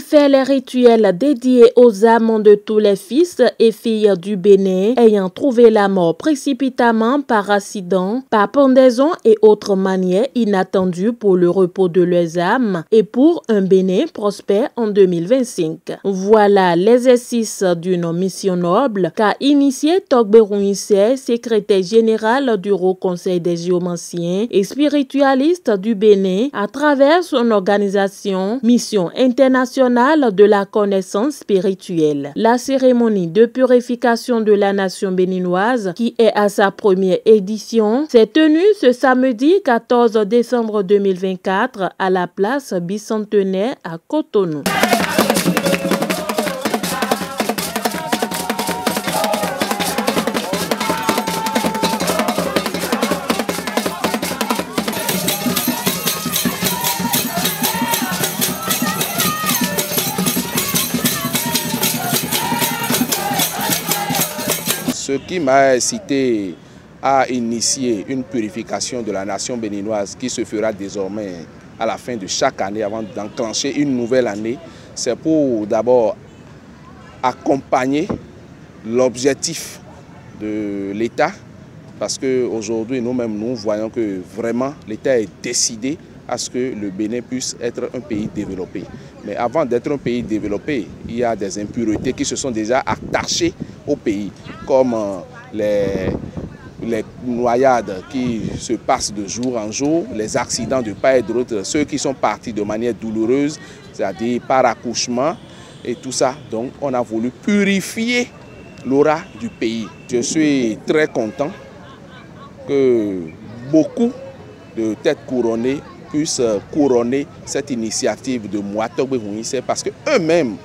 effet, les rituels dédiés aux âmes de tous les fils et filles du Bénin ayant trouvé la mort précipitamment par accident, par pendaison et autres manières inattendues pour le repos de leurs âmes et pour un Bénin prospère en 2025. Voilà l'exercice d'une mission noble qu'a initié Togbe Rouissé, secrétaire général du Haut Conseil des géomanciens et spiritualistes du Bénin, à travers son organisation Mission internationale de la connaissance spirituelle. La cérémonie de purification de la nation béninoise, qui est à sa première édition, s'est tenue ce samedi 14 décembre 2024 à la place bicentenaire à Cotonou. Ce qui m'a incité à initier une purification de la nation béninoise qui se fera désormais à la fin de chaque année avant d'enclencher une nouvelle année, c'est pour d'abord accompagner l'objectif de l'État, parce qu'aujourd'hui nous-mêmes nous voyons que vraiment l'État est décidé à ce que le Bénin puisse être un pays développé. Mais avant d'être un pays développé, il y a des impuretés qui se sont déjà attachées au pays, comme les noyades qui se passent de jour en jour, les accidents de part et d'autre, ceux qui sont partis de manière douloureuse, c'est-à-dire par accouchement et tout ça. Donc on a voulu purifier l'aura du pays. Je suis très content que beaucoup de têtes couronnées puissent couronner cette initiative de moi, Togbe Rouissé, parce qu'eux-mêmes,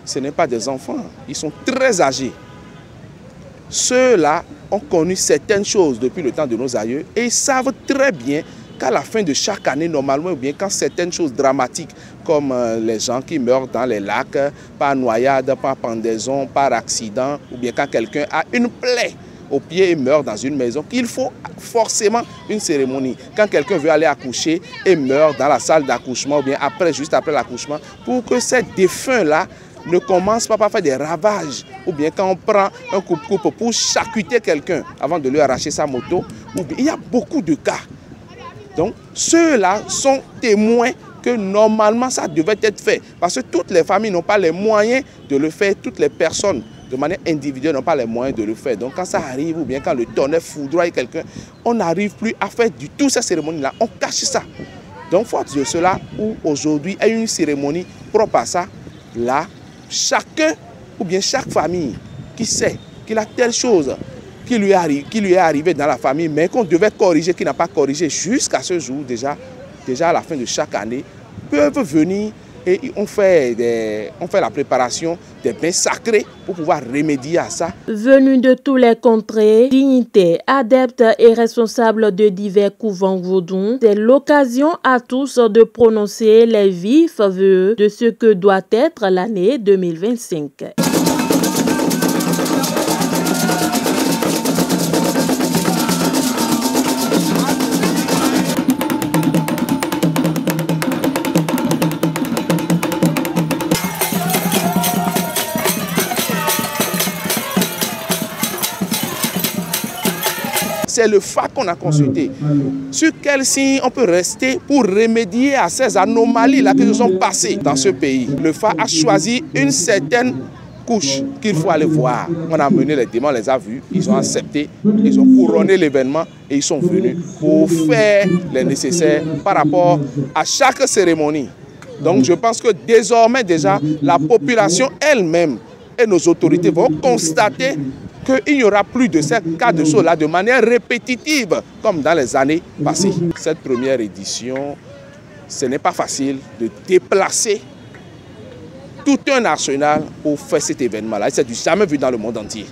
ce n'est pas des enfants, ils sont très âgés. Ceux-là ont connu certaines choses depuis le temps de nos aïeux et ils savent très bien qu'à la fin de chaque année, normalement, ou bien quand certaines choses dramatiques, comme les gens qui meurent dans les lacs, par noyade, par pendaison, par accident, ou bien quand quelqu'un a une plaie au pied et meurt dans une maison, qu'il faut forcément une cérémonie. Quand quelqu'un veut aller accoucher et meurt dans la salle d'accouchement, ou bien juste après l'accouchement, pour que ces défunts-là ne commencent pas par faire des ravages, ou bien quand on prend un coupe-coupe pour charcuter quelqu'un avant de lui arracher sa moto, ou bien, il y a beaucoup de cas. Donc ceux-là sont témoins que normalement ça devait être fait, parce que toutes les familles n'ont pas les moyens de le faire, toutes les personnes de manière individuelle n'ont pas les moyens de le faire. Donc quand ça arrive, ou bien quand le tonnerre foudroie quelqu'un, on n'arrive plus à faire du tout ces cérémonies-là, on cache ça. Donc faute de cela, où aujourd'hui il y a une cérémonie propre à ça, là, chacun, ou bien chaque famille qui sait qu'il a telle chose qui lui est arrivée dans la famille, mais qu'on devait corriger, qui n'a pas corrigé jusqu'à ce jour, déjà à la fin de chaque année, peuvent venir et on fait la préparation des bains sacrés pour pouvoir remédier à ça. Venus de tous les contrées, dignitaires, adeptes et responsables de divers couvents vaudous, c'est l'occasion à tous de prononcer les vifs vœux de ce que doit être l'année 2025. C'est le FA qu'on a consulté. Sur quel signe on peut rester pour remédier à ces anomalies-là qui se sont passées dans ce pays. Le FA a choisi une certaine couche qu'il faut aller voir. On a mené les démons, on les a vus, ils ont accepté, ils ont couronné l'événement et ils sont venus pour faire les nécessaires par rapport à chaque cérémonie. Donc je pense que désormais déjà, la population elle-même et nos autorités vont constater qu'il n'y aura plus de ces cas de choses-là de manière répétitive, comme dans les années passées. Cette première édition, ce n'est pas facile de déplacer tout un arsenal pour faire cet événement-là. C'est du jamais vu dans le monde entier.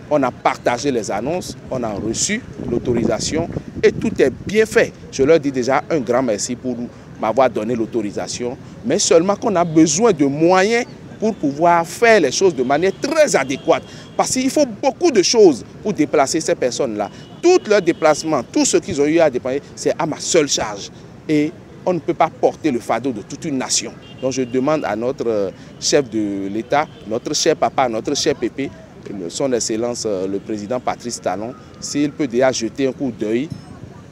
On a partagé les annonces, on a reçu l'autorisation et tout est bien fait. Je leur dis déjà un grand merci pour m'avoir donné l'autorisation, mais seulement qu'on a besoin de moyens pour pouvoir faire les choses de manière très adéquate. Parce qu'il faut beaucoup de choses pour déplacer ces personnes-là. Tout leur déplacement, tout ce qu'ils ont eu à déplacer, c'est à ma seule charge. Et on ne peut pas porter le fardeau de toute une nation. Donc je demande à notre chef de l'État, notre cher papa, notre cher pépé, son Excellence le président Patrice Talon, s'il peut déjà jeter un coup d'œil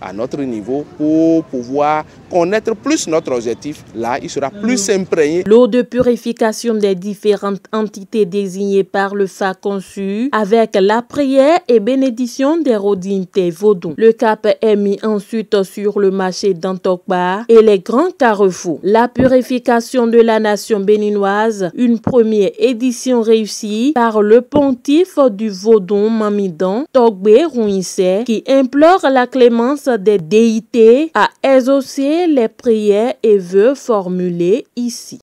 à notre niveau pour pouvoir connaître plus notre objectif. Là, il sera plus imprégné. L'eau de purification des différentes entités désignées par le FA conçu avec la prière et bénédiction des rodinités Vodou. Le cap est mis ensuite sur le marché d'Antokba et les grands carrefours. La purification de la nation béninoise, une première édition réussie par le pontife du Vodou Mamidan, Togbe Rouissé, qui implore la clémence des déités à exaucer les prières et vœux formulés ici.